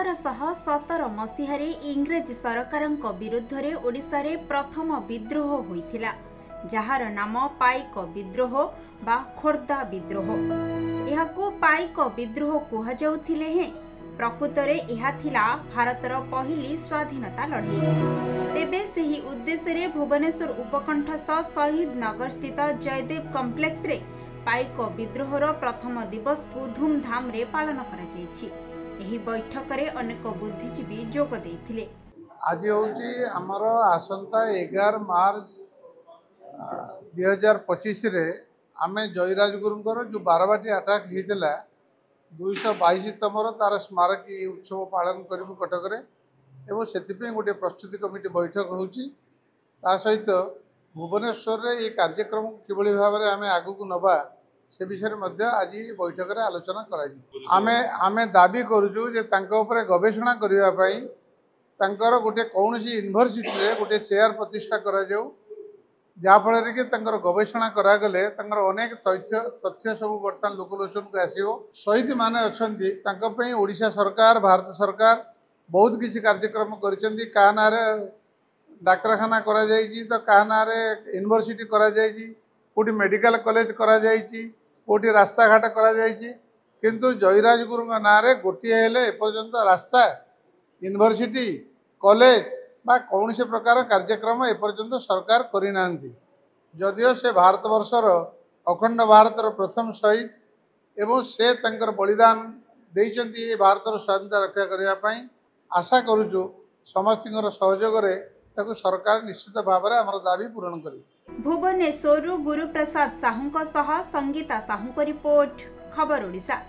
1817 मसीहारे इंग्रेज सरकार विरुद्ध रे ओडिशा रे प्रथम विद्रोह होइथिला, जहार नाम पाइक विद्रोह बा खोर्धा विद्रोह। यहाको पाइक विद्रोह कुहा जाउथिले हे प्रकृत रे यहा थिला भारतर पहिली स्वाधीनता लड़ाई। तेबे सेही उद्देश्य रे भुवनेश्वर उपकंठस्थ शहीद नगर स्थित जयदेव कॉम्प्लेक्स रे पाइक विद्रोहर प्रथम दिवस को धूमधाम रे पालन करा जायछि। एही बैठक रे अनेक बुद्धिजीवी जोग देइथिले। आज होउची हमर आसंता 11 मार्च 2025 रे आमे जयराज गुरुंकर जो बारवाटी अटैक हेतिला 222तम तार स्मारकी उत्सव पालन करिबु कटक रे एवं सेतिपे गोटे प्रस्तुति कमिटी बैठक होउची। ता सहित भुवनेश्वर रे ये कार्यक्रम किबळी भाव रे आमे आगु को नबा से विषय में आज बैठक में आलोचना करें दाबी करुचु जे तांको उपरे गवेषणा करने गोटे कौन यूनिवर्सिटी रे गोटे चेयर प्रतिष्ठा करा जाऊ, जहाँफल कि गवेषणा करागले अनेक तथ्य सब बर्तमान लोकलोचन को आसो। शहीद माने अछंती तांको पई ओडिशा सरकार भारत सरकार बहुत किसी कार्यक्रम करिसेंती। का ना रे डाक्तरखाना करा जायछि, तो का ना रे यूनिवर्सिटी करा जायछि, कोटी मेडिकल कॉलेज करा जायछि, कोटी रास्ता घाट करा जायछि, किंतु जयराज गुरु ना रे गोटे हेले एपर्यंत रास्ता यूनिवर्सिटी कॉलेज बा कौन से प्रकार कार्यक्रम एपर्यंत सरकार करिना। जदियो से भारत वर्षर अखंड भारतर प्रथम शहीद एवं से तंकर बलिदान देइचंती भारतर स्वाधीनता रक्षा करने पाई आशा करूचु समस्त सहयोग रे ताकु सरकार निश्चित भाव में आमर दाबी पूरण करी। भुवनेश्वर गुरुप्रसाद साहू संगीता साहू रिपोर्ट, खबर ओडिशा।